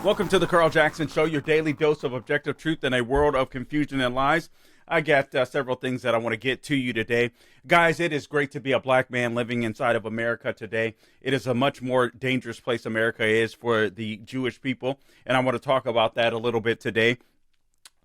Welcome to the Carl Jackson Show, your daily dose of objective truth in a world of confusion and lies. I got several things that I want to get to you today. Guys, it is great to be a black man living inside of America today. It is a much more dangerous place America is for the Jewish people, and I want to talk about that a little bit today.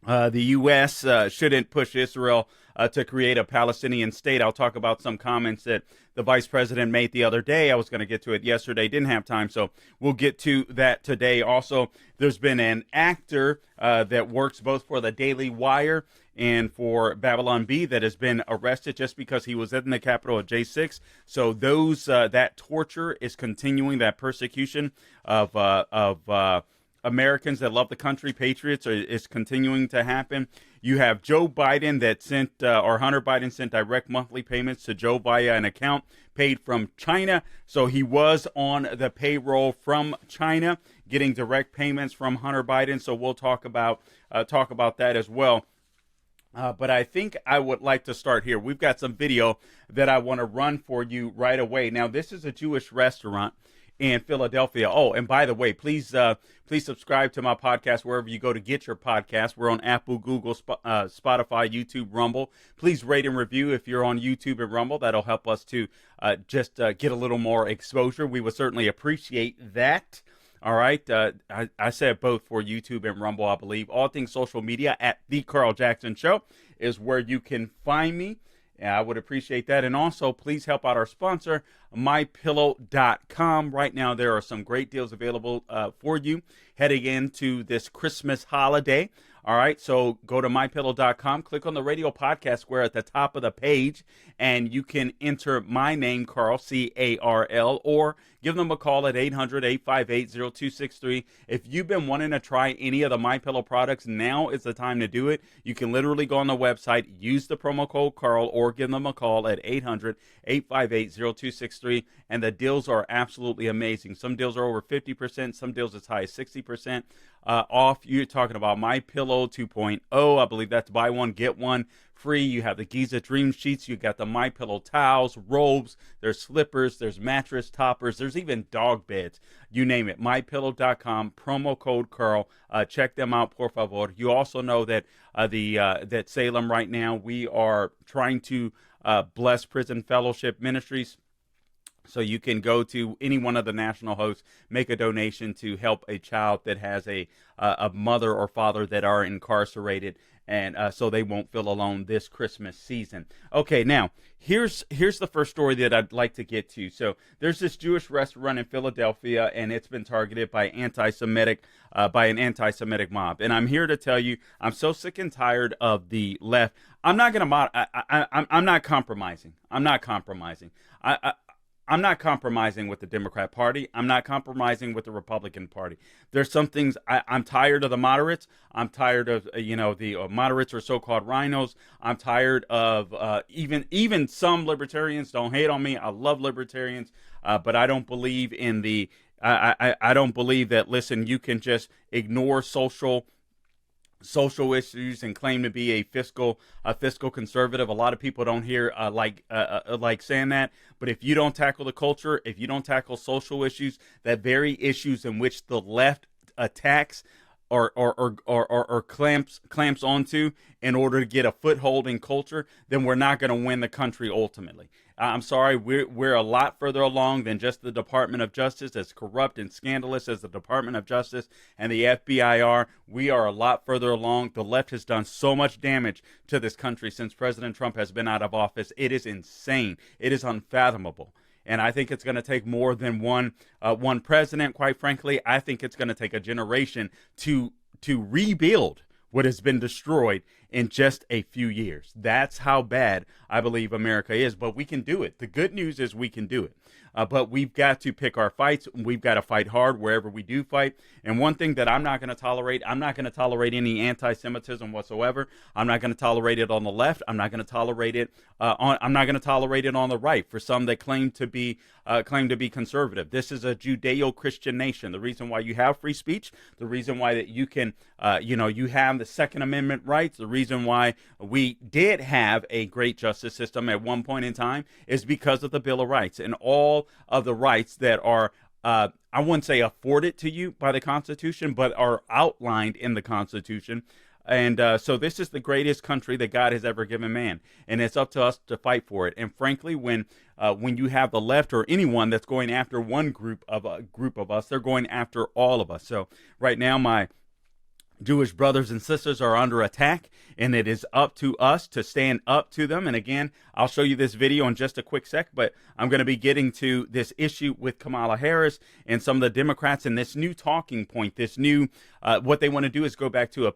The U.S. Shouldn't push Israel to create a Palestinian state. I'll talk about some comments that the vice president made the other day. I was going to get to it yesterday, didn't have time, so we'll get to that today. Also, there's been an actor that works both for the Daily Wire and for Babylon Bee that has been arrested just because he was in the Capitol at J6. So those that torture is continuing, that persecution of Americans that love the country, patriots, is continuing to happen. You have Joe Biden that sent, or Hunter Biden sent direct monthly payments to Joe via an account paid from China. So he was on the payroll from China, getting direct payments from Hunter Biden. So we'll talk about that as well. But I think I would like to start here. We've got some video that I want to run for you right away. Now, this is a Jewish restaurant in Philadelphia. Oh, and by the way, please subscribe to my podcast wherever you go to get your podcast. We're on Apple, Google, Spotify, YouTube, Rumble. Please rate and review if you're on YouTube and Rumble. That'll help us to just get a little more exposure. We would certainly appreciate that. All right. I said both for YouTube and Rumble, I believe. All things social media at The Carl Jackson Show is where you can find me. I would appreciate that. And also, please help out our sponsor, MyPillow.com. Right now, there are some great deals available for you heading into this Christmas holiday. All right, so go to MyPillow.com, click on the radio podcast square at the top of the page, and you can enter my name, Carl, C-A-R-L, or give them a call at 800-858-0263. If you've been wanting to try any of the MyPillow products, now is the time to do it. You can literally go on the website, use the promo code Carl, or give them a call at 800-858-0263, and the deals are absolutely amazing. Some deals are over 50%, some deals as high as 60% off. You're talking about MyPillow 2.0. I believe that's buy one, get one free. You have the Giza Dream Sheets. You got the MyPillow towels, robes. There's slippers. There's mattress toppers. There's even dog beds. You name it. MyPillow.com. Promo code Carl. Check them out, por favor. You also know that that Salem right now, we are trying to bless Prison Fellowship Ministries. So you can go to any one of the national hosts, make a donation to help a child that has a mother or father that are incarcerated, and so they won't feel alone this Christmas season. Okay, now here's the first story that I'd like to get to. So there's this Jewish restaurant in Philadelphia, and it's been targeted by an anti-Semitic mob. And I'm here to tell you, I'm so sick and tired of the left. I'm not compromising. I'm not compromising with the Democrat Party. I'm not compromising with the Republican Party. There's some things I'm tired of the moderates. I'm tired of the moderates are so-called rhinos. I'm tired of even some libertarians. Don't hate on me. I love libertarians, but I don't believe in the. I don't believe that. Listen, you can just ignore social issues and claim to be a fiscal conservative. A lot of people don't hear like saying that, but if you don't tackle the culture, if you don't tackle social issues, that very issues in which the left attacks or clamps onto in order to get a foothold in culture, then we're not going to win the country ultimately. I'm sorry, we're a lot further along than just the Department of Justice, as corrupt and scandalous as the Department of Justice and the FBI are. We are a lot further along. The left has done so much damage to this country since President Trump has been out of office. It is insane. It is unfathomable. And I think it's going to take more than one president. Quite frankly, I think it's going to take a generation to rebuild what has been destroyed in just a few years. That's how bad I believe America is, but we can do it. The good news is we can do it. But we've got to pick our fights. We've got to fight hard wherever we do fight. And one thing that I'm not going to tolerate any anti-Semitism whatsoever. I'm not going to tolerate it on the left. I'm not going to tolerate it I'm not going to tolerate it on the right for some that claim to be conservative. This is a Judeo-Christian nation. The reason why you have free speech, the reason why that you can, you have the Second Amendment rights, the reason why we did have a great justice system at one point in time is because of the Bill of Rights and all of the rights that are I wouldn't say afforded to you by the Constitution, but are outlined in the Constitution. And so this is the greatest country that God has ever given man, and it's up to us to fight for it. And frankly, when you have the left or anyone that's going after one group of us, they're going after all of us. So right now, my Jewish brothers and sisters are under attack, and it is up to us to stand up to them. And again, I'll show you this video in just a quick sec, but I'm going to be getting to this issue with Kamala Harris and some of the Democrats and this new talking point, this new, what they want to do is go back to the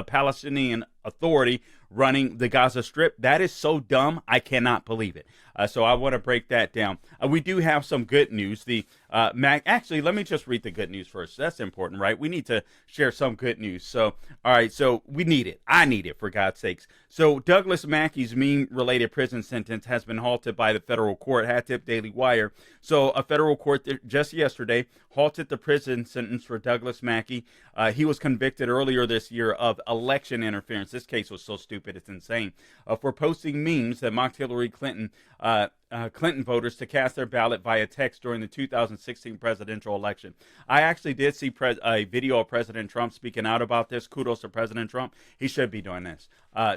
Palestinian Authority running the Gaza Strip. That is so dumb, I cannot believe it. So I want to break that down. We do have some good news. Actually, let me just read the good news first. That's important, right? We need to share some good news. So, all right, so we need it. I need it, for God's sakes. So Douglas Mackey's meme-related prison sentence has been halted by the federal court, Hat Tip Daily Wire. So a federal court just yesterday halted the prison sentence for Douglas Mackey. He was convicted earlier this year of election interference. This case was so stupid, it's insane. For posting memes that mocked Hillary Clinton voters to cast their ballot via text during the 2016 presidential election. I actually did see a video of President Trump speaking out about this. Kudos to President Trump. He should be doing this.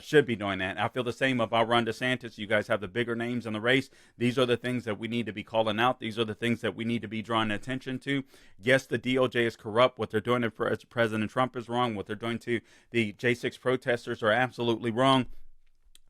Should be doing that. I feel the same about Ron DeSantis. You guys have the bigger names in the race. These are the things that we need to be calling out. These are the things that we need to be drawing attention to. Yes, the DOJ is corrupt. What they're doing to President Trump is wrong. What they're doing to the J6 protesters are absolutely wrong.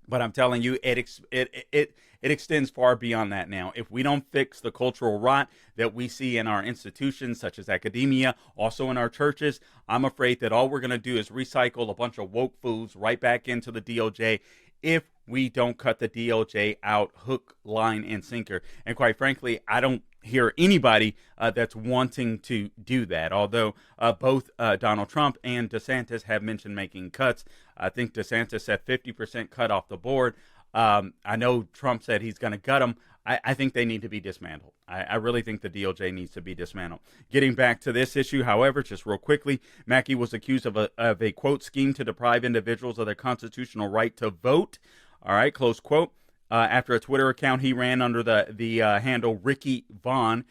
But I'm telling you, it extends far beyond that now. If we don't fix the cultural rot that we see in our institutions, such as academia, also in our churches, I'm afraid that all we're going to do is recycle a bunch of woke fools right back into the DOJ if we don't cut the DOJ out hook, line, and sinker. And quite frankly, I don't hear anybody that's wanting to do that. Although both Donald Trump and DeSantis have mentioned making cuts. I think DeSantis said 50% cut off the board. I know Trump said he's going to gut them. I think they need to be dismantled. I really think the DOJ needs to be dismantled. Getting back to this issue, however, just real quickly, Mackey was accused of a quote, scheme to deprive individuals of their constitutional right to vote. All right, close quote. After a Twitter account he ran under the handle Ricky Vaughn,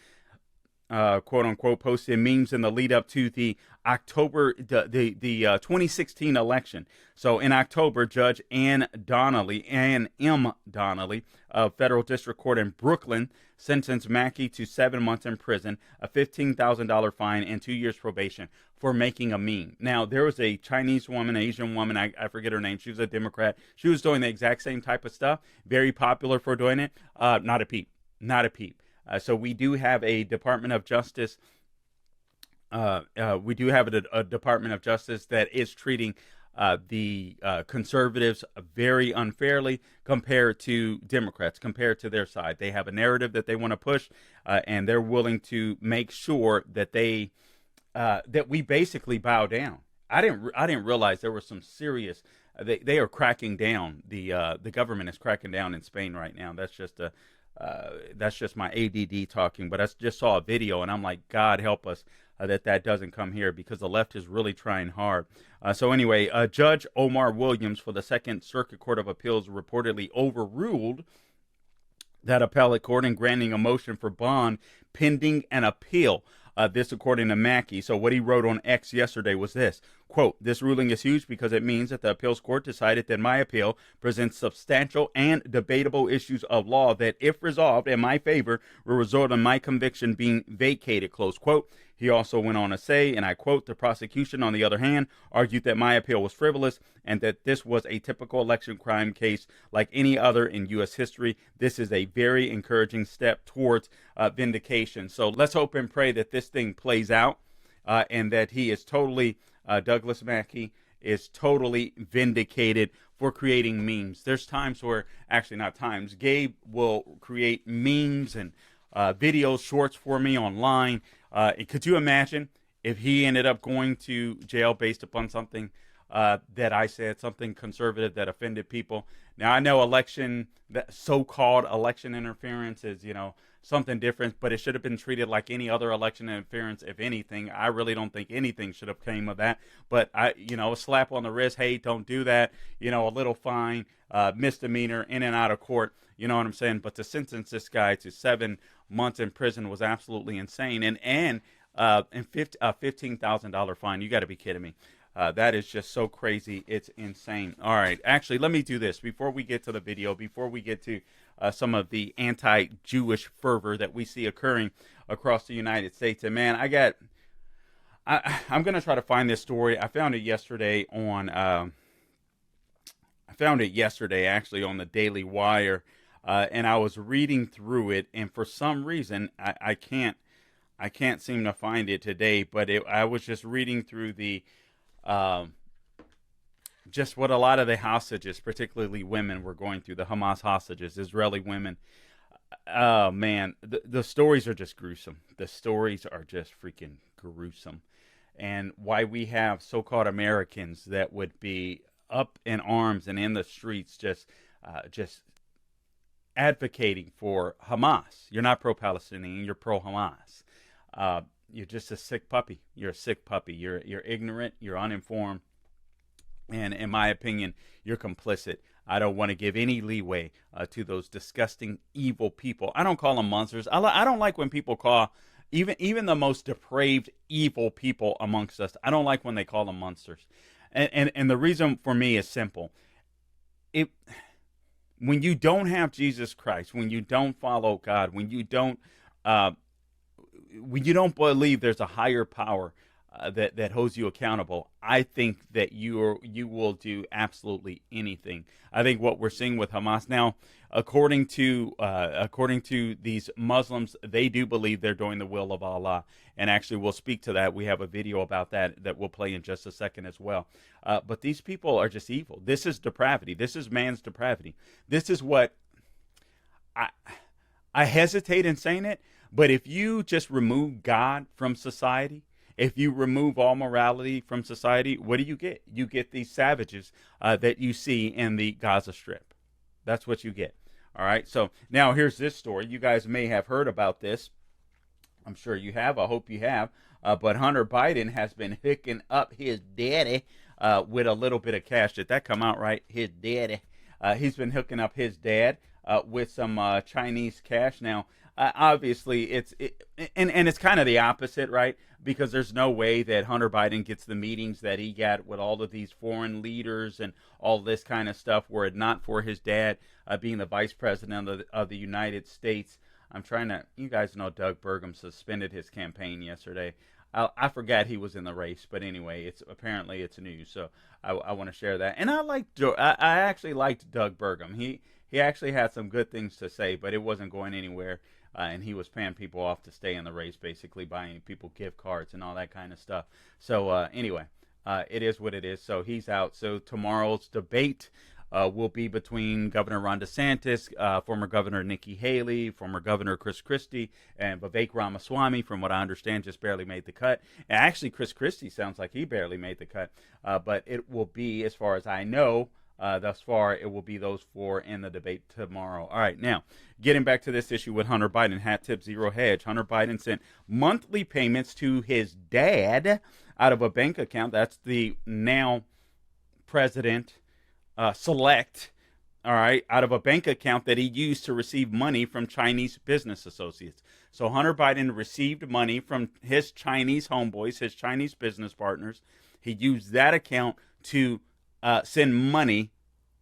quote unquote, posted memes in the lead up to the 2016 election. So in October, Judge Ann M. Donnelly of Federal District Court in Brooklyn sentenced Mackey to 7 months in prison, a $15,000 fine, and 2 years probation for making a meme. Now, there was a Chinese woman, Asian woman, I forget her name. She was a Democrat. She was doing the exact same type of stuff. Very popular for doing it. Not a peep. Not a peep. So we do have a Department of Justice. We do have a Department of Justice that is treating the conservatives very unfairly compared to Democrats, compared to their side. They have a narrative that they want to push, and they're willing to make sure that that we basically bow down. I didn't realize there was some serious. They are cracking down. The government is cracking down in Spain right now. That's just my ADD talking, but I just saw a video and I'm like, God help us that doesn't come here, because the left is really trying hard. So anyway, Judge Omar Williams for the Second Circuit Court of Appeals reportedly overruled that appellate court in granting a motion for bond pending an appeal. This according to Mackey. So what he wrote on X yesterday was this, quote, "This ruling is huge because it means that the appeals court decided that my appeal presents substantial and debatable issues of law that, if resolved in my favor, will result in my conviction being vacated," close quote. He also went on to say, and I quote, "The prosecution, on the other hand, argued that my appeal was frivolous and that this was a typical election crime case like any other in U.S. history. This is a very encouraging step towards vindication." So let's hope and pray that this thing plays out and that he is totally, Douglas Mackey is totally vindicated for creating memes. There's times where, actually not times, Gabe will create memes and videos, shorts for me online. Could you imagine if he ended up going to jail based upon something that I said, something conservative that offended people? Now, I know that so-called election interference is, something different, but it should have been treated like any other election interference, if anything. I really don't think anything should have came of that. But, a slap on the wrist, hey, don't do that, a little fine, misdemeanor, in and out of court, you know what I'm saying? But to sentence this guy to 7 months in prison was absolutely insane, and $15,000 fine. You got to be kidding me. That is just so crazy. It's insane. All right. Actually, let me do this before we get to the video, before we get to some of the anti-Jewish fervor that we see occurring across the United States. And man, I'm going to try to find this story. I found it yesterday actually on the Daily Wire. And I was reading through it, and for some reason, I can't seem to find it today. But I was just reading through just what a lot of the hostages, particularly women, were going through. The Hamas hostages, Israeli women. Oh man, the stories are just gruesome. The stories are just freaking gruesome, and why we have so-called Americans that would be up in arms and in the streets, just advocating for Hamas. You're not pro-Palestinian. You're pro-Hamas. You're just a sick puppy. You're a sick puppy. You're ignorant. You're uninformed. And in my opinion, you're complicit. I don't want to give any leeway to those disgusting, evil people. I don't call them monsters. I don't like when people call even the most depraved, evil people amongst us. I don't like when they call them monsters. And the reason for me is simple. When you don't have Jesus Christ, when you don't follow God, when you don't believe there's a higher power that holds you accountable, I think that you will do absolutely anything. I think what we're seeing with Hamas now, according to these Muslims, they do believe they're doing the will of Allah, and actually we'll speak to that. We have a video about that we'll play in just a second as well. But these people are just evil. This is depravity. This is man's depravity. This is what I hesitate in saying it, but if you just remove God from society, if you remove all morality from society, what do you get? You get these savages that you see in the Gaza Strip. That's what you get. All right. So now here's this story. You guys may have heard about this. I'm sure you have. I hope you have. But Hunter Biden has been hooking up his daddy with a little bit of cash. Did that come out right? His daddy. He's been hooking up his dad with some Chinese cash. Now, obviously, it's kind of the opposite, right? Because there's no way that Hunter Biden gets the meetings that he got with all of these foreign leaders and all this kind of stuff were it not for his dad being the vice president of the United States. You guys know Doug Burgum suspended his campaign yesterday. I forgot he was in the race, but anyway, apparently it's news, so I want to share that. And I actually liked Doug Burgum. He actually had some good things to say, but it wasn't going anywhere. And he was paying people off to stay in the race, basically buying people gift cards and all that kind of stuff. So anyway, it is what it is. So he's out. So tomorrow's debate will be between Governor Ron DeSantis, former Governor Nikki Haley, former Governor Chris Christie, and Vivek Ramaswamy, from what I understand, just barely made the cut. And actually, Chris Christie sounds like he barely made the cut. But it will be, as far as I know, thus far, it will be those four in the debate tomorrow. All right, now, getting back to this issue with Hunter Biden, Hat Tip Zero Hedge. Hunter Biden sent monthly payments to his dad out of a bank account. That's the now president select, all right, out of a bank account that he used to receive money from Chinese business associates. So Hunter Biden received money from his Chinese homeboys, his Chinese business partners. He used that account to send money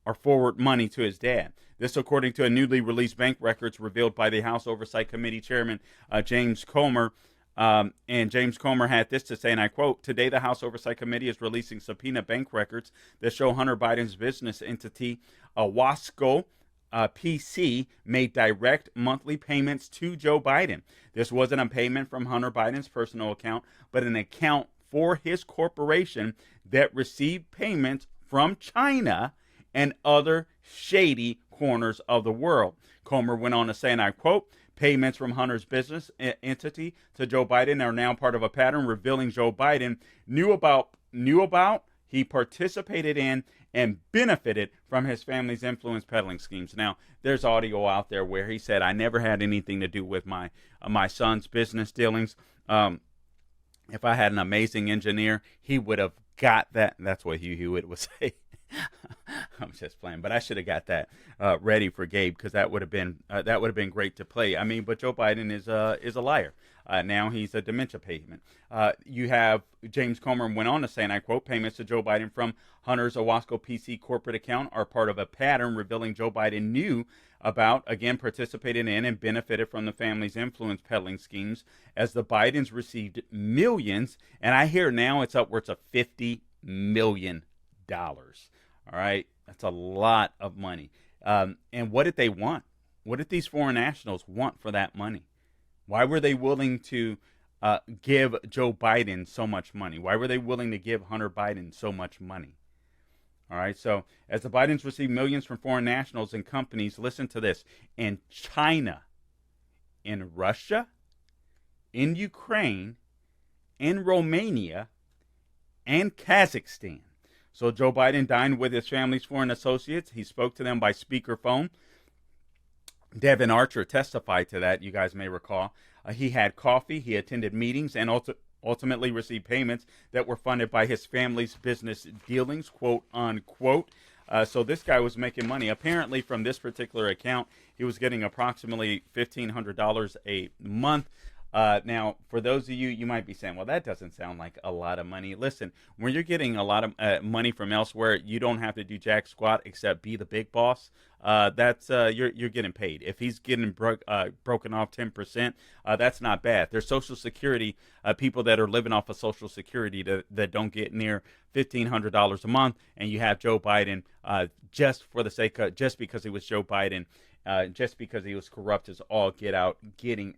or forward money to his dad. This, according to a newly released bank records revealed by the House Oversight Committee Chairman James Comer. And James Comer had this to say, and I quote, "Today, the House Oversight Committee is releasing subpoena bank records that show Hunter Biden's business entity, Wasco PC, made direct monthly payments to Joe Biden. This wasn't a payment from Hunter Biden's personal account, but an account for his corporation that received payments from China and other shady corners of the world." Comer went on to say, and I quote, "Payments from Hunter's business entity to Joe Biden are now part of a pattern revealing Joe Biden knew about, he participated in, and benefited from his family's influence peddling schemes." Now, there's audio out there where he said, "I never had anything to do with my son's business dealings. If I had an amazing engineer, he would have got that." That's what Hugh Hewitt would say. I'm just playing, but I should have got that ready for Gabe because that would have been great to play. I mean, but Joe Biden is a liar. Now he's a dementia payment. You have James Comer went on to say, and I quote, payments to Joe Biden from Hunter's Owasco PC corporate account are part of a pattern revealing Joe Biden knew about, again, participated in and benefited from the family's influence peddling schemes as the Bidens received millions. And I hear now it's upwards of $50 million. All right. That's a lot of money. And what did they want? What did these foreign nationals want for that money? Why were they willing to give Joe Biden so much money? Why were they willing to give Hunter Biden so much money? All right. So as the Bidens receive millions from foreign nationals and companies, listen to this, in China, in Russia, in Ukraine, in Romania, and Kazakhstan. So Joe Biden dined with his family's foreign associates. He spoke to them by speakerphone. Devin Archer testified to that, you guys may recall. He had coffee, he attended meetings, and ultimately received payments that were funded by his family's business dealings, quote unquote. So this guy was making money. Apparently, from this particular account, he was getting approximately $1,500 a month. Now, for those of you, you might be saying, well, that doesn't sound like a lot of money. Listen, when you're getting a lot of money from elsewhere, you don't have to do jack squat except be the big boss. That's you're getting paid. If he's getting broken off 10%, that's not bad. There's Social Security people that are living off of Social Security that don't get near $1,500 a month, and you have Joe Biden just for the sake of just because he was Joe Biden. Just because he was corrupt as all get out,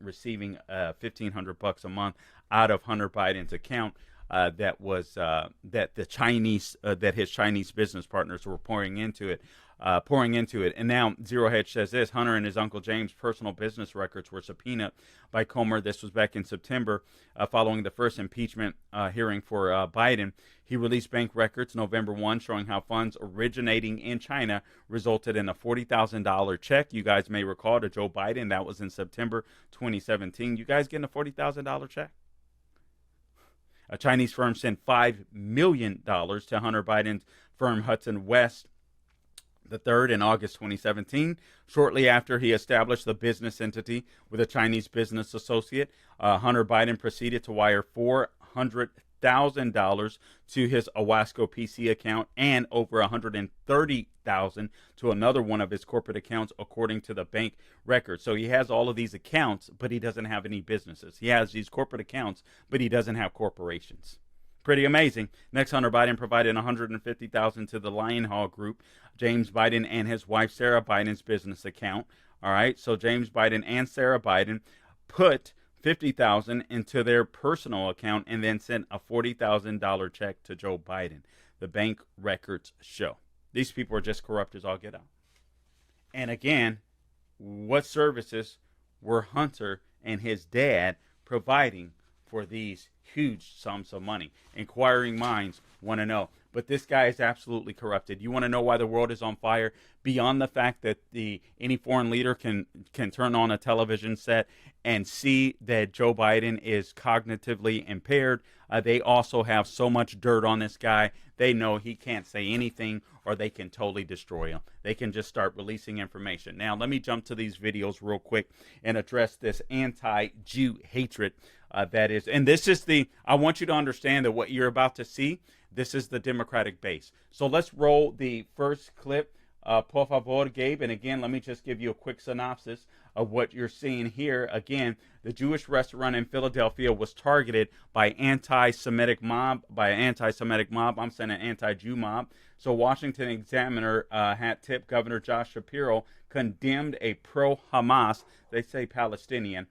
receiving $1,500 a month out of Hunter Biden's account that his Chinese business partners were pouring into it. And now Zero Hedge says this: Hunter and his uncle James' personal business records were subpoenaed by Comer. This was back in September, following the first impeachment hearing for Biden. He released bank records November 1 showing how funds originating in China resulted in a $40,000 check. You guys may recall to Joe Biden. That was in September 2017. You guys getting a $40,000 check? A Chinese firm sent $5 million to Hunter Biden's firm Hudson West the third in August 2017, shortly after he established the business entity with a Chinese business associate. Hunter Biden proceeded to wire $400,000 to his Owasco PC account and over $130,000 to another one of his corporate accounts, according to the bank records. So he has all of these accounts, but he doesn't have any businesses. He has these corporate accounts, but he doesn't have corporations. Pretty amazing. Next, Hunter Biden provided $150,000 to the Lion Hall Group, James Biden and his wife Sarah Biden's business account. All right, so James Biden and Sarah Biden put $50,000 into their personal account and then sent a $40,000 check to Joe Biden. The bank records show these people are just corrupt as all get out. And again, what services were Hunter and his dad providing for these huge sums of money? Inquiring minds want to know. But this guy is absolutely corrupted. You want to know why the world is on fire? Beyond the fact that any foreign leader can turn on a television set and see that Joe Biden is cognitively impaired, they also have so much dirt on this guy. They know he can't say anything or they can totally destroy him. They can just start releasing information. Now, let me jump to these videos real quick and address this anti-Jew hatred that is. And this is I want you to understand that what you're about to see, this is the Democratic base. So let's roll the first clip, por favor, Gabe. And again, let me just give you a quick synopsis of what you're seeing here. Again, the Jewish restaurant in Philadelphia was targeted by anti-Semitic mob. I'm saying an anti-Jew mob. So Washington Examiner had tipped Governor Josh Shapiro condemned a pro-Hamas, they say Palestinian,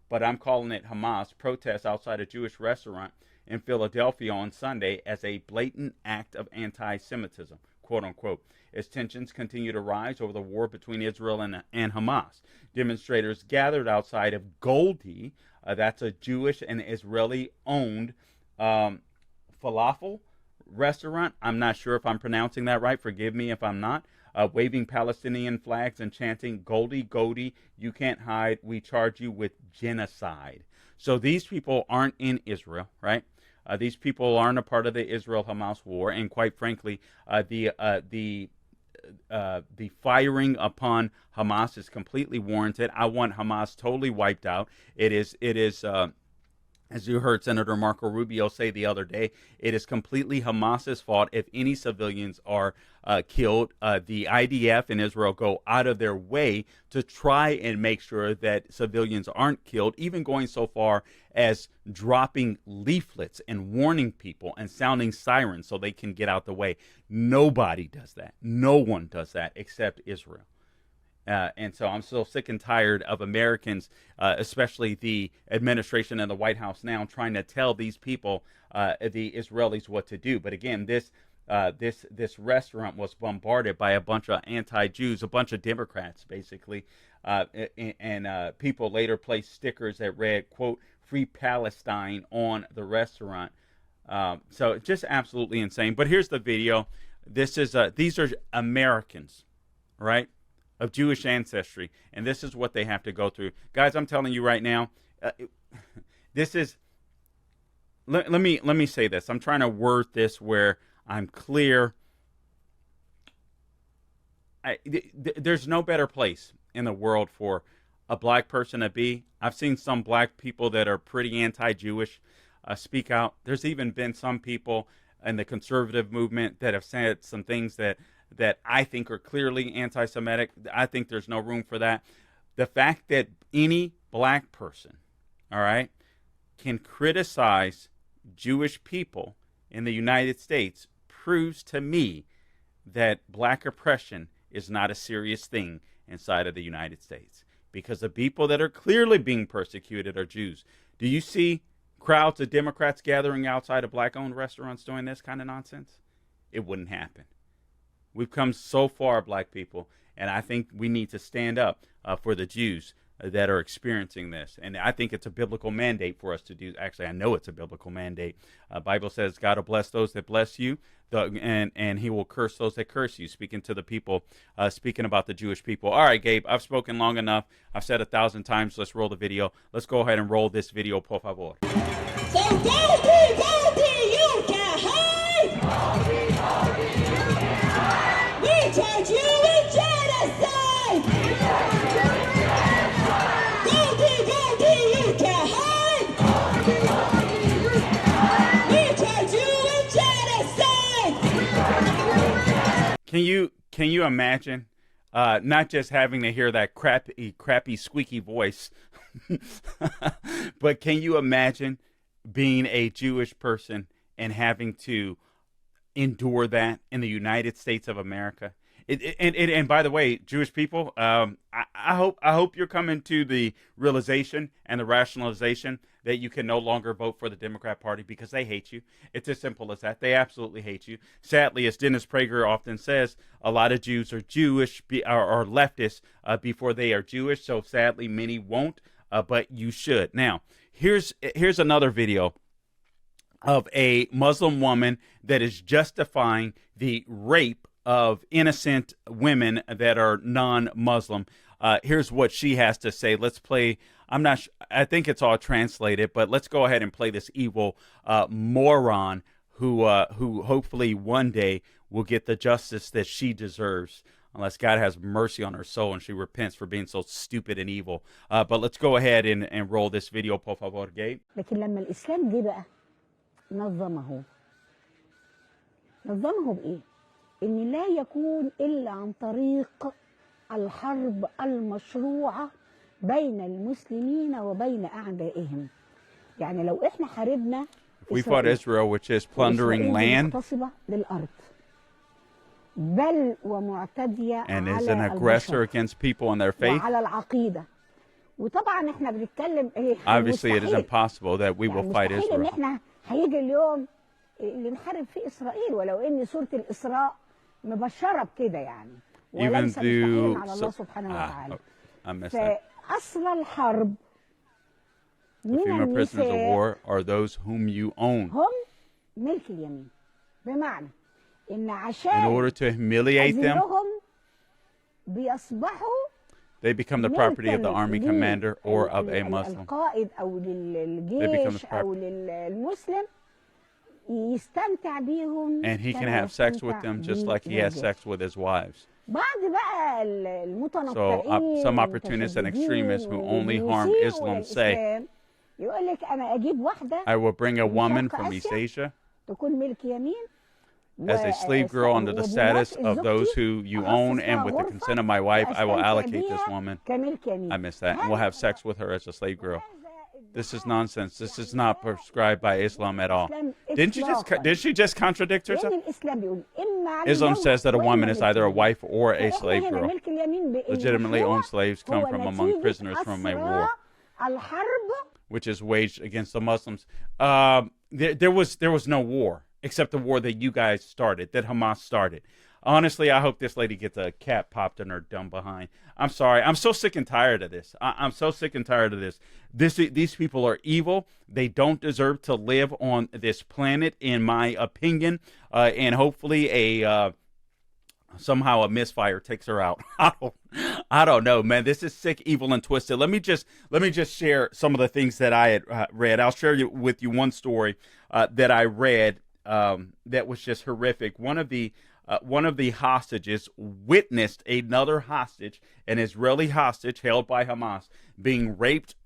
but I'm calling it Hamas, protest outside a Jewish restaurant in Philadelphia on Sunday as a blatant act of anti-Semitism, quote unquote, as tensions continue to rise over the war between Israel and Hamas. Demonstrators gathered outside of Goldie, that's a Jewish and Israeli-owned falafel restaurant. I'm not sure if I'm pronouncing that right. Forgive me if I'm not. Waving Palestinian flags and chanting, Goldie, Goldie, you can't hide. We charge you with genocide. So these people aren't in Israel, right? These people aren't a part of the Israel-Hamas war. And quite frankly, the the firing upon Hamas is completely warranted. I want Hamas totally wiped out. It is as you heard Senator Marco Rubio say the other day, it is completely Hamas's fault if any civilians are killed. The IDF in Israel go out of their way to try and make sure that civilians aren't killed, even going so far as dropping leaflets and warning people and sounding sirens so they can get out the way. Nobody does that. No one does that except Israel. And so I'm so sick and tired of Americans, especially the administration and the White House now, trying to tell these people, the Israelis, what to do. But again, this restaurant was bombarded by a bunch of anti-Jews, a bunch of Democrats, basically. And people later placed stickers that read, quote, "Free Palestine" on the restaurant. So just absolutely insane. But here's the video. These are Americans, right, of Jewish ancestry, and this is what they have to go through. Guys, I'm telling you right now, this is, let me say this. I'm trying to word this where I'm clear. There's no better place in the world for a black person to be. I've seen some black people that are pretty anti-Jewish speak out. There's even been some people in the conservative movement that have said some things that I think are clearly anti-Semitic. I think there's no room for that. The fact that any black person, all right, can criticize Jewish people in the United States proves to me that black oppression is not a serious thing inside of the United States, because the people that are clearly being persecuted are Jews. Do you see crowds of Democrats gathering outside of black-owned restaurants doing this kind of nonsense? It wouldn't happen. We've come so far, black people, and I think we need to stand up for the Jews that are experiencing this. And I think it's a biblical mandate for us to do. Actually, I know it's a biblical mandate. Bible says God will bless those that bless you, and he will curse those that curse you, speaking to the people, speaking about the Jewish people. All right, Gabe, I've spoken long enough. I've said 1,000 times. Let's roll the video. Let's go ahead and roll this video, por favor. So Goldie, you can hide! We charge you with genocide! Goldie, you can hide! We charge you with genocide! Can you imagine not just having to hear that crappy squeaky voice, but can you imagine being a Jewish person and having to endure that in the United States of America? And by the way, Jewish people, I hope you're coming to the realization and the rationalization that you can no longer vote for the Democrat Party because they hate you. It's as simple as that. They absolutely hate you. Sadly, as Dennis Prager often says, a lot of Jews are Jewish or leftists before they are Jewish. So sadly, many won't, but you should. Now, here's another video of a Muslim woman that is justifying the rape of innocent women that are non-Muslim. Here's what she has to say. Let's play. I think it's all translated, but let's go ahead and play this evil moron who hopefully one day will get the justice that she deserves, unless God has mercy on her soul and she repents for being so stupid and evil. But let's go ahead and roll this video, por favor, Gabe. لكن لما الإسلام جه بقى نظمه بإيه؟ إن لا يكون إلا عن طريق الحرب المشروعة بين المسلمين وبين أعدائهم. يعني لو إحنا حاربنا We fought Israel, which is plundering land, مغتصبة للأرض بل ومعتدية and على is an aggressor البشر against people and their faith. وعلى العقيدة. وطبعا إحنا بنتكلم Obviously, it is مستحيل. impossible that we will fight مستحيل إن Israel. إحنا هيجي اليوم اللي نحارب فيه إسرائيل، ولو إن سورة الإسراء مبشرة بكده يعني، وليس مستحيل على الله سبحانه وتعالى. فأصل الحرب من female prisoners of النساء war are those whom you own. هم ملك اليمين، بمعنى إن In عشان order to humiliate them, أذلهم بيصبحوا they become the property of the army commander or of a Muslim. القائد أو للجيش أو للمسلم يستمتع بيهم. And he can have sex with them just like he has sex with his wives. بعض بقى المتنطعين some opportunists and extremists who only harm Islam say, يقول لك انا اجيب واحده I will bring a woman شرق from East آسيا Asia تكون ملك يمين as a slave girl under the status of those who you own, and with the consent of my wife, I will allocate this woman. كملك يمين. I missed that. And we'll have sex with her as a slave girl. This is nonsense. This is not prescribed by Islam at all. Did she just contradict herself? Islam says that a woman is either a wife or a slave girl. Legitimately owned slaves come from among prisoners from a war, which is waged against the Muslims. There was no war except the war that you guys started, that Hamas started. Honestly, I hope this lady gets a cat popped in her dumb behind. I'm sorry. I'm so sick and tired of this. I'm so sick and tired of this. These people are evil. They don't deserve to live on this planet, in my opinion. And hopefully somehow a misfire takes her out. I don't know, man. This is sick, evil, and twisted. Let me just share some of the things that I had read. I'll share with you one story that I read that was just horrific. One of the hostages witnessed another hostage, an Israeli hostage held by Hamas, being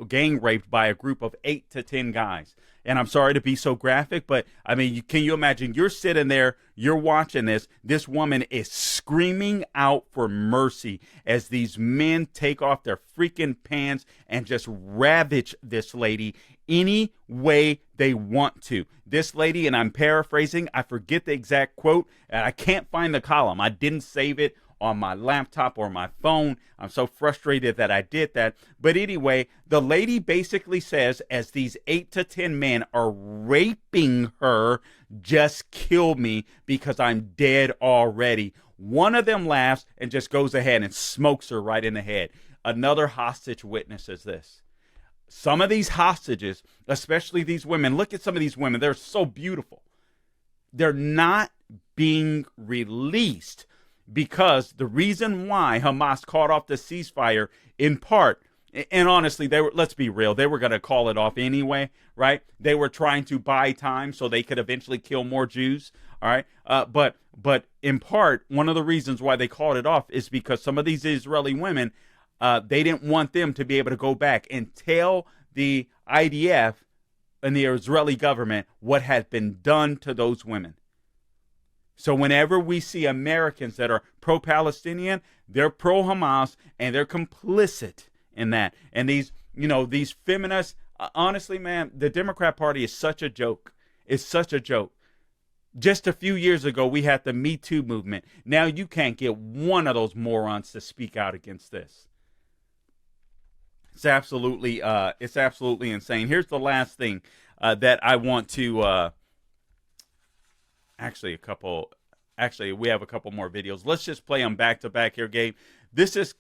gang raped by a group of 8 to 10 guys. And I'm sorry to be so graphic, but I mean, can you imagine? You're sitting there, you're watching this. This woman is screaming out for mercy as these men take off their freaking pants and just ravage this lady any way they want to. This lady, and I'm paraphrasing, I forget the exact quote, and I can't find the column. I didn't save it on my laptop or my phone. I'm so frustrated that I did that. But anyway, the lady basically says, as these 8 to 10 men are raping her, just kill me because I'm dead already. One of them laughs and just goes ahead and smokes her right in the head. Another hostage witnesses this. Some of these hostages, especially these women, look at some of these women. They're so beautiful. They're not being released because the reason why Hamas called off the ceasefire, in part, and honestly, let's be real, they were going to call it off anyway, right? They were trying to buy time so they could eventually kill more Jews, all right? But in part, one of the reasons why they called it off is because some of these Israeli women, they didn't want them to be able to go back and tell the IDF and the Israeli government what had been done to those women. So whenever we see Americans that are pro-Palestinian, they're pro-Hamas, and they're complicit in that. And these feminists, honestly, man, the Democrat Party is such a joke. It's such a joke. Just a few years ago, we had the Me Too movement. Now you can't get one of those morons to speak out against this. It's absolutely insane. Here's the last thing that I want to. Actually, we have a couple more videos. Let's just play them back to back here, Gabe. This is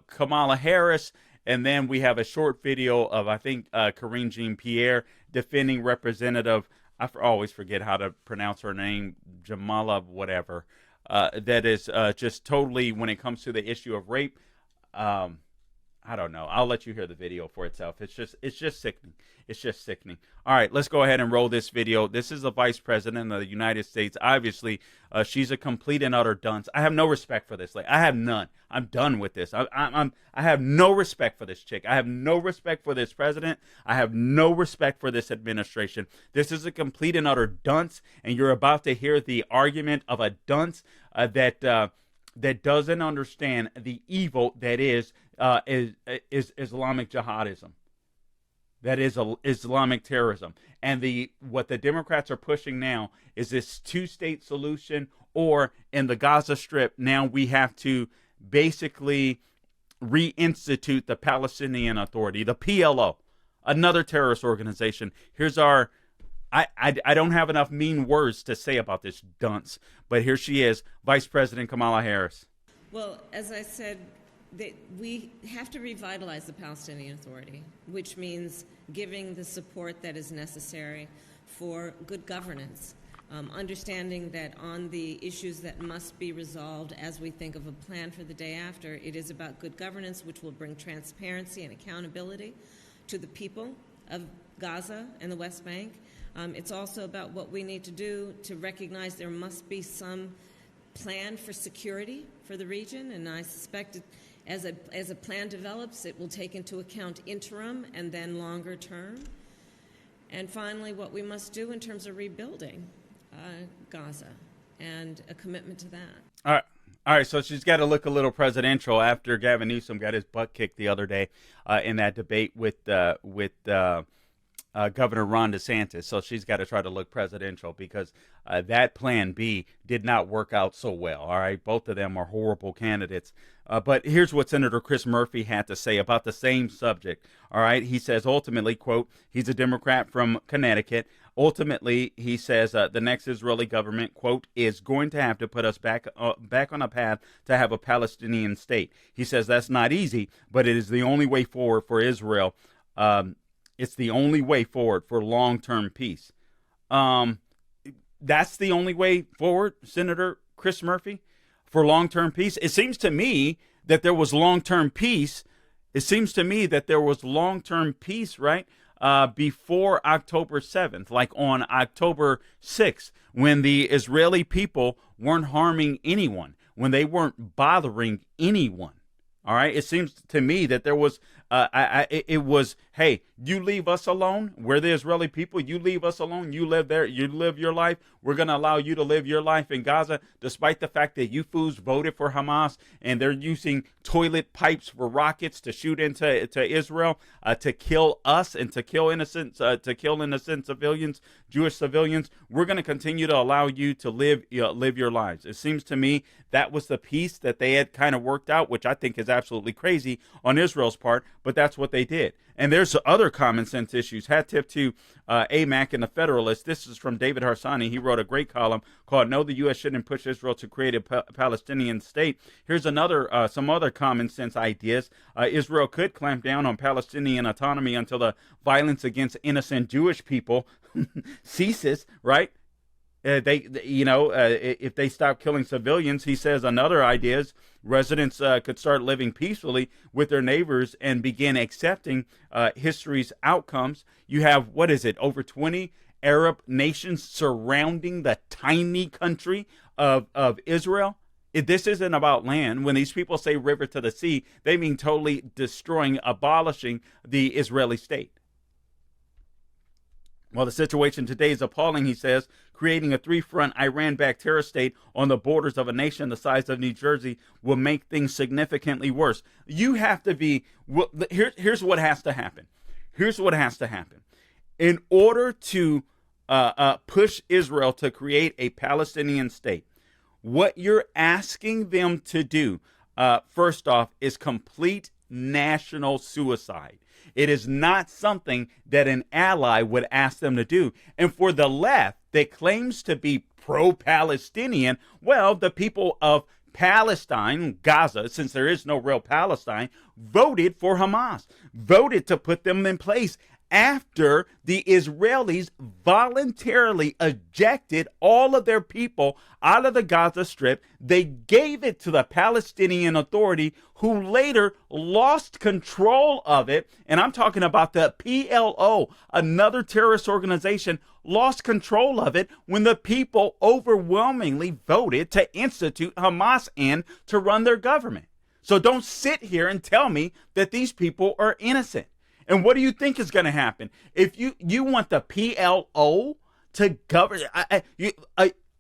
Kamala Harris, and then we have a short video of, I think, Karine Jean-Pierre defending Representative, I always forget how to pronounce her name, Jamala whatever. That is just totally, when it comes to the issue of rape, I don't know. I'll let you hear the video for itself. It's just sickening. It's just sickening. All right, let's go ahead and roll this video. This is the Vice President of the United States. Obviously, she's a complete and utter dunce. I have no respect for this. I have none. I'm done with this. I have no respect for this chick. I have no respect for this president. I have no respect for this administration. This is a complete and utter dunce, and you're about to hear the argument of a dunce that doesn't understand the evil that is Islamic jihadism, that is Islamic terrorism. And what the Democrats are pushing now is this two-state solution, or in the Gaza Strip, now we have to basically reinstitute the Palestinian Authority, the PLO, another terrorist organization. Here's our... I don't have enough mean words to say about this dunce, but here she is, Vice President Kamala Harris. Well, as I said, we have to revitalize the Palestinian Authority, which means giving the support that is necessary for good governance, understanding that on the issues that must be resolved as we think of a plan for the day after, it is about good governance, which will bring transparency and accountability to the people of Gaza and the West Bank. It's also about what we need to do to recognize there must be some plan for security for the region, and I suspect as a plan develops, it will take into account interim and then longer term. And finally, what we must do in terms of rebuilding Gaza and a commitment to that. All right, so she's got to look a little presidential after Gavin Newsom got his butt kicked the other day in that debate with Governor Ron DeSantis. So she's got to try to look presidential because that plan B did not work out so well. All right, both of them are horrible candidates. But here's what Senator Chris Murphy had to say about the same subject. All right, he says ultimately, quote, he's a Democrat from Connecticut. Ultimately, he says the next Israeli government, quote, is going to have to put us back on a path to have a Palestinian state. He says that's not easy, but it is the only way forward for Israel. It's the only way forward for long-term peace. That's the only way forward, Senator Chris Murphy, for long-term peace. It seems to me that there was long-term peace. It seems to me that there was long-term peace, right? Before October 7th, like on October 6th, when the Israeli people weren't harming anyone, when they weren't bothering anyone. All right. It seems to me that there was, it was, hey, you leave us alone. We're the Israeli people. You leave us alone. You live there. You live your life. We're going to allow you to live your life in Gaza, despite the fact that you fools voted for Hamas and they're using toilet pipes for rockets to shoot into Israel, to kill us and to kill innocent civilians, Jewish civilians. We're going to continue to allow you to live your lives. It seems to me that was the piece that they had kind of worked out, which I think is absolutely crazy on Israel's part, but that's what they did. And there's other common sense issues. Hat tip to AMAC and the Federalist. This is from David Harsanyi. He wrote a great column called "No, the U.S. Shouldn't Push Israel to Create a Palestinian State." Here's some other common sense ideas. Israel could clamp down on Palestinian autonomy until the violence against innocent Jewish people ceases, right? If they stop killing civilians, he says another idea is residents could start living peacefully with their neighbors and begin accepting history's outcomes. You have, over 20 Arab nations surrounding the tiny country of Israel. This isn't about land. When these people say river to the sea, they mean totally destroying, abolishing the Israeli state. Well, the situation today is appalling, he says. Creating a three-front Iran-backed terror state on the borders of a nation the size of New Jersey will make things significantly worse. You have to be, here's what has to happen. Here's what has to happen. In order to push Israel to create a Palestinian state, what you're asking them to do, first off, is complete national suicide. It is not something that an ally would ask them to do. And for the left that claims to be pro-Palestinian, well, the people of Palestine, Gaza, since there is no real Palestine, voted for Hamas, voted to put them in place after the Israelis voluntarily ejected all of their people out of the Gaza Strip. They gave it to the Palestinian Authority, who later lost control of it. And I'm talking about the PLO, another terrorist organization, lost control of it when the people overwhelmingly voted to institute Hamas in to run their government. So don't sit here and tell me that these people are innocent. And what do you think is going to happen? If you want the PLO to govern,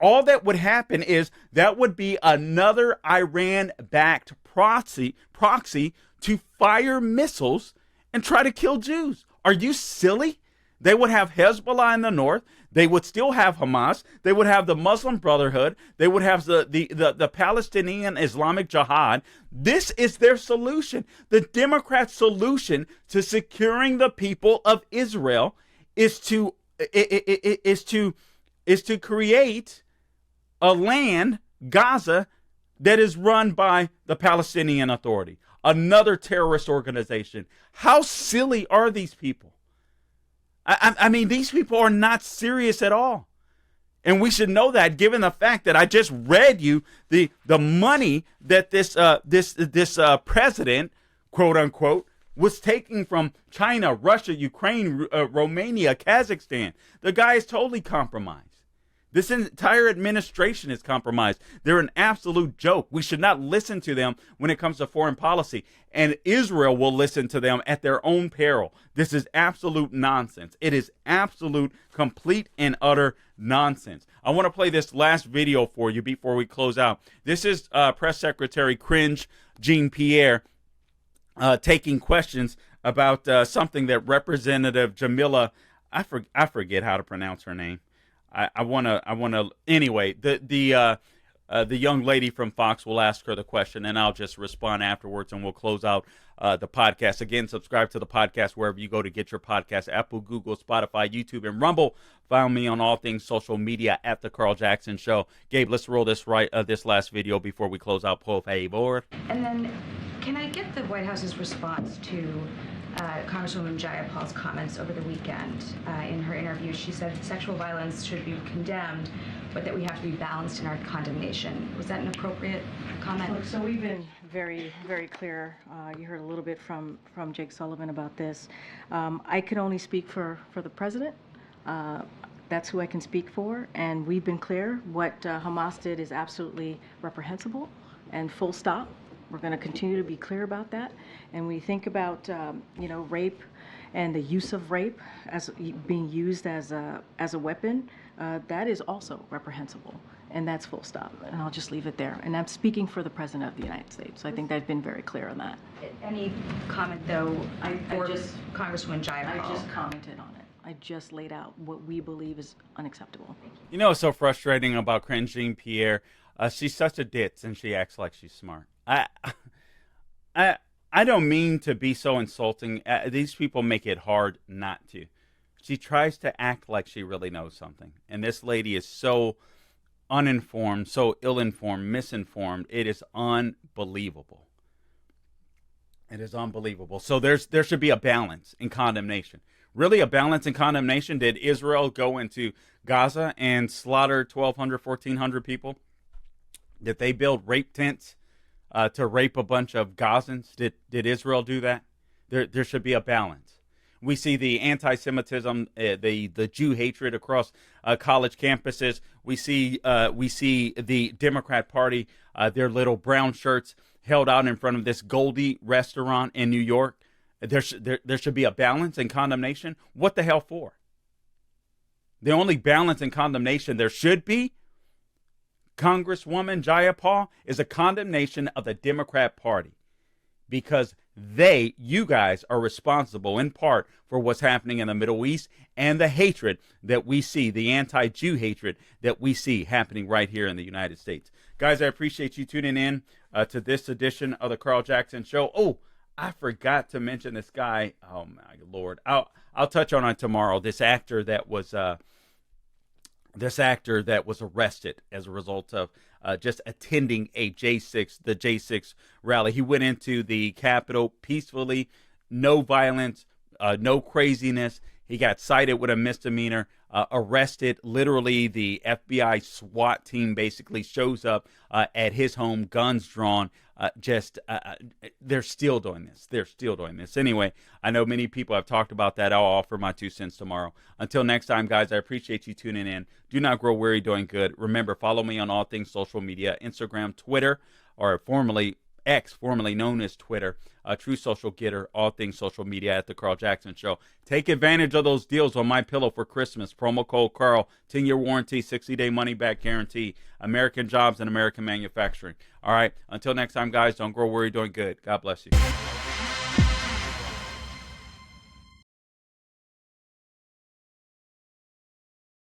all that would happen is that would be another Iran-backed proxy to fire missiles and try to kill Jews. Are you silly? They would have Hezbollah in the north. They would still have Hamas. They would have the Muslim Brotherhood. They would have the Palestinian Islamic Jihad. This is their solution. The Democrats' solution to securing the people of Israel is to create a land, Gaza, that is run by the Palestinian Authority, another terrorist organization. How silly are these people? I mean, these people are not serious at all. And we should know that, given the fact that I just read you the money that this president, quote unquote, was taking from China, Russia, Ukraine, Romania, Kazakhstan. The guy is totally compromised. This entire administration is compromised. They're an absolute joke. We should not listen to them when it comes to foreign policy. And Israel will listen to them at their own peril. This is absolute nonsense. It is absolute, complete, and utter nonsense. I want to play this last video for you before we close out. This is Press Secretary Cringe Jean-Pierre taking questions about something that Representative Jamila, I forget how to pronounce her name. I want to anyway, the young lady from Fox will ask her the question, and I'll just respond afterwards, and we'll close out the podcast. Again, subscribe to the podcast wherever you go to get your podcast: Apple, Google, Spotify, YouTube, and Rumble. Find me on all things social media at The Carl Jackson Show. Gabe, let's roll this this last video before we close out. Por favor. And then, can I get the White House's response to Congresswoman Jayapal's comments over the weekend? In her interview, she said sexual violence should be condemned, but that we have to be balanced in our condemnation. Was that an appropriate comment? Look, so we've been very, very clear. You heard a little bit from Jake Sullivan about this. I can only speak for the president. That's who I can speak for, and we've been clear. What Hamas did is absolutely reprehensible, and full stop. We're going to continue to be clear about that. And we think about, rape and the use of rape as being used as a weapon. That is also reprehensible, and that's full stop. And I'll just leave it there. And I'm speaking for the President of the United States. So I think I've been very clear on that. Any comment, though, for Congresswoman Jayapal? I just commented on it. I just laid out what we believe is unacceptable. You know what's so frustrating about Cringe Jean-Pierre? She's such a ditz, and she acts like she's smart. I don't mean to be so insulting. These people make it hard not to. She tries to act like she really knows something. And this lady is so uninformed, so ill-informed, misinformed. It is unbelievable. It is unbelievable. So there should be a balance in condemnation. Really, a balance in condemnation? Did Israel go into Gaza and slaughter 1,200, 1,400 people? Did they build rape tents to rape a bunch of Gazans? Did Israel do that? There should be a balance. We see the anti-Semitism, the Jew hatred across college campuses. We see the Democrat Party, their little brown shirts held out in front of this Goldie restaurant in New York. There should be a balance in condemnation. What the hell for? The only balance in condemnation there should be, Congresswoman Jayapal, is a condemnation of the Democrat Party, because you guys are responsible in part for what's happening in the Middle East and the hatred that we see, the anti-Jew hatred that we see happening right here in the United States. Guys, I appreciate you tuning in to this edition of the Carl Jackson Show. Oh, I forgot to mention this guy. Oh my Lord, I'll touch on it tomorrow. This actor that was arrested as a result of just attending the J6 rally. He went into the Capitol peacefully, no violence, no craziness. He got cited with a misdemeanor, arrested. Literally, the FBI SWAT team basically shows up at his home, guns drawn. They're still doing this. They're still doing this. Anyway, I know many people have talked about that. I'll offer my 2 cents tomorrow. Until next time, guys, I appreciate you tuning in. Do not grow weary doing good. Remember, follow me on all things social media, Instagram, Twitter, or formerly X, formerly known as Twitter, True Social Getter, all things social media at The Carl Jackson Show. Take advantage of those deals on MyPillow for Christmas. Promo code Carl, 10-year warranty, 60-day money-back guarantee, American jobs and American manufacturing. All right, until next time, guys, don't grow worried, doing good. God bless you.